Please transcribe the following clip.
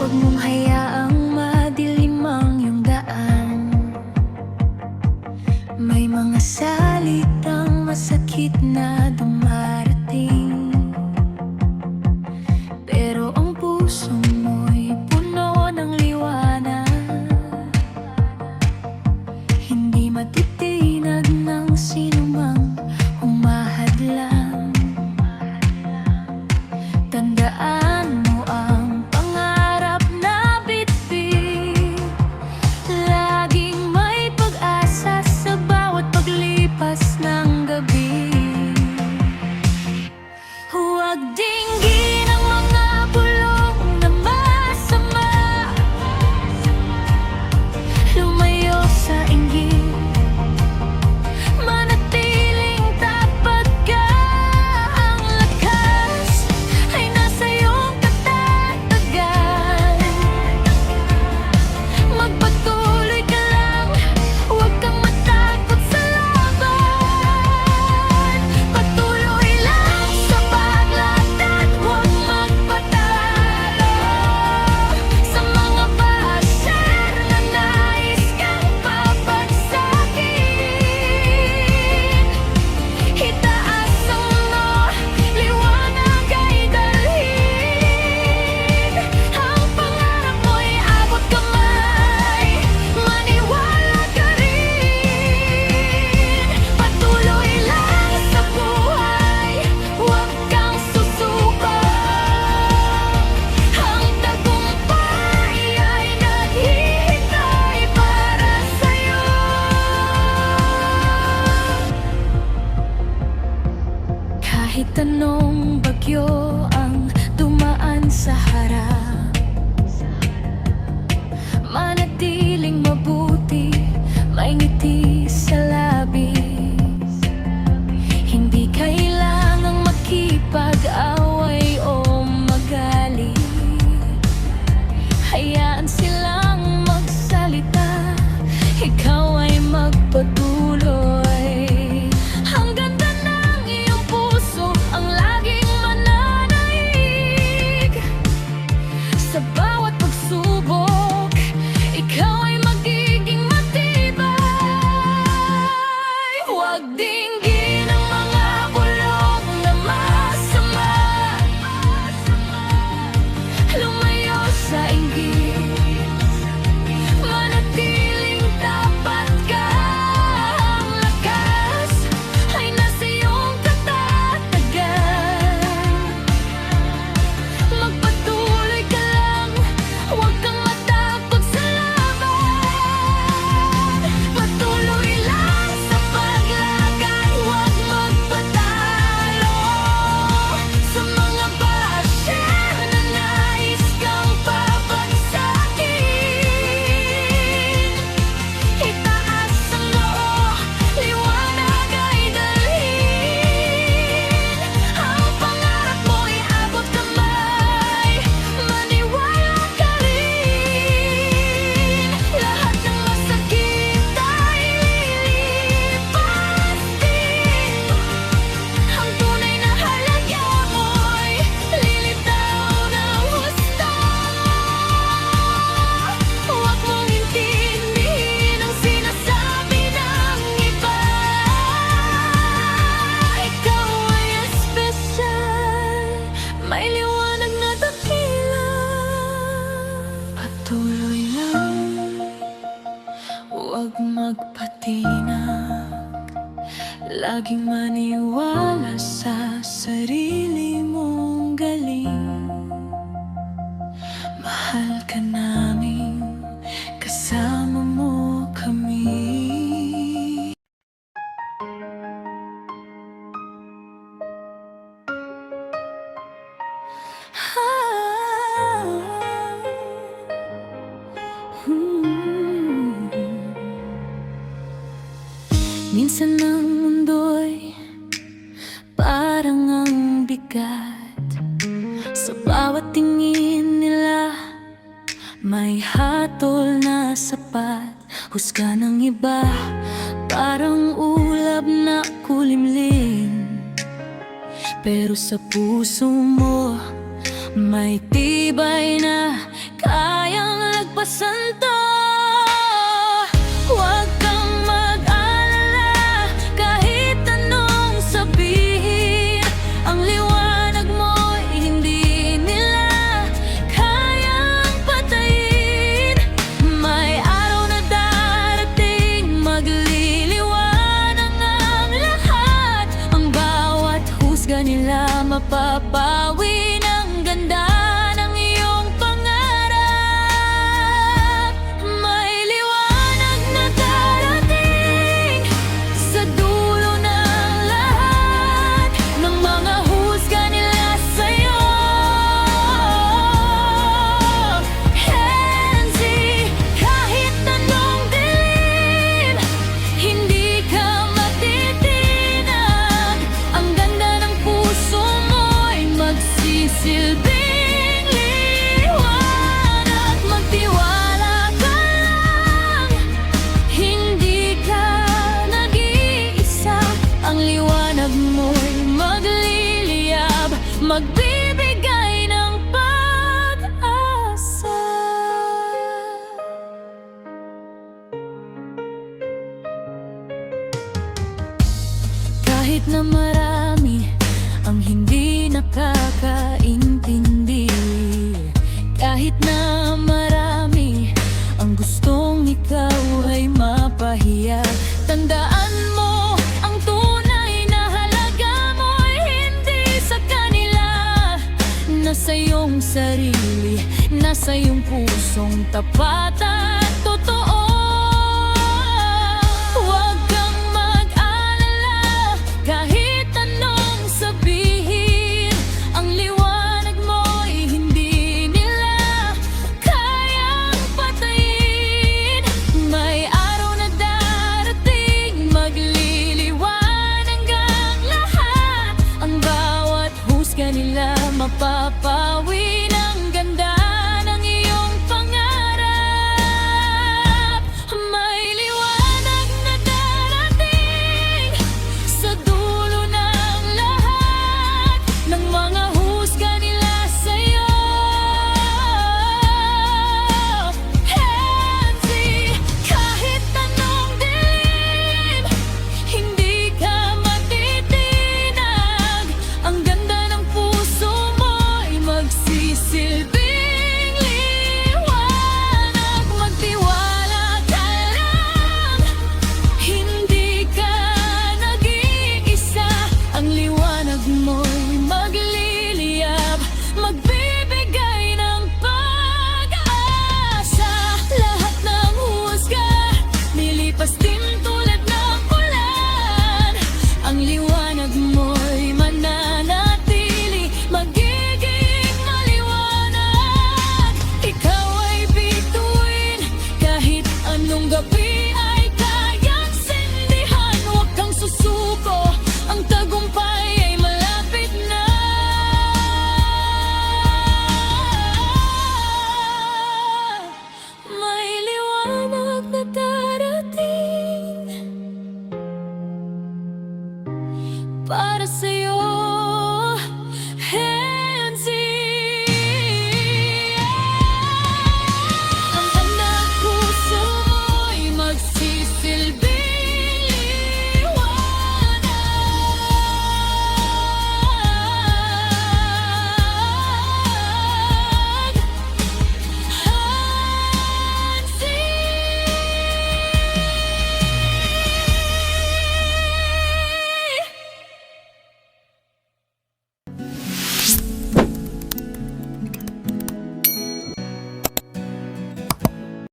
Huwag mong hayaang madilim ang iyong daan. May mga salitang masakit na dumarating, pero ang puso mo'y puno ng liwanag. Hindi matitinag ng sinumang humahadlang. Tandaan mo ang pangarap na bitbit. Laging may pag-asa sa bawat paglipas ng gabi. Huwag dinggin ang mga bulong na masama. Lumayo sa inggit, manatiling tapat ka. Ang lakas ay nasa iyong katatagan. Magpatuloy ka lang, huwag kang matakot sa laban. Patuloy lang sa paglakad, huwag magpatalo. Sa mga paser na nais kang papagsakin, itaas mo, liwanag ay dalhin. Ang pangarap mo'y abot kamay, maniwala ka rin. Patuloy lang sa buhay, huwag kang susuko. Ang tagumpay ay naghihintay para sa'yo. Kahit anong bagyo ang dumaan sa harap, manatiling mabuti, may ngiti sa labi. Hindi kailangang makipag-away o magalit. Hayaan silang magsalita, ikaw ay magpatuloy. Ang ganda ng iyong puso ang laging mananaig. Sa bawat pagsubok, ikaw ay magiging matibay. Huwag dinggin ang mga bulong na masama. Lumayo sa inggit, manatiling tapat ka. Ang lakas ay nasa iyong katatagan. Magpatuloy ka lang, huwag kang matakot sa laban. Patuloy lang sa paglakad, huwag magpatalo. Sa mga basher na nais kang papagsakin, itaas ang noo, liwanag ay dalhin. Ang pangarap mo'y abot kamay, maniwala ka rin. Lahat ng masakit ay lilipas din. Ang tunay na halaga mo'y lilitaw ng husto. Huwag mong intindihin ang sinasabi ng iba. Ikaw ay espesyal, may liwanag na dakila. Patuloy lang, huwag magpatinag. Laging maniwala sa sarili mong galing. Mahal ka namin, kasama mo kami. Minsan ang mundo'y parang ang bigat. Sa bawat tingin nila may hatol na sapat. Husga ng iba parang ulap na kulimlim. Pero sa puso mo may tibay na kayang lagpasan to. Huwag kang mag-alala kahit anong sabihin, ang liwanag mo'y hindi nila kayang patayin. May araw na darating, magliliwanag ang lahat. Ang bawat husga nila mapapawi ng ganda ng iyong pangarap. May liwanag na darating sa dulo ng lahat ng mga husga nila sa'yo. Hensi, kahit anong dilim, hindi ka matitinag. Ang ganda ng puso mo'y magsisilbing liwanag. Magtiwala ka lang, hindi ka nag-iisa. Ang liwanag mo'y magliliyab, magbibigay ng pag-asa. Kahit na marami ang hindi nakakaintindi, kahit na marami ang gustong ikaw ay mapahiya, tandaan mo ang tunay na halaga mo'y hindi sa kanila. Nasa iyong sarili, nasa iyong pusong tapat at totoo.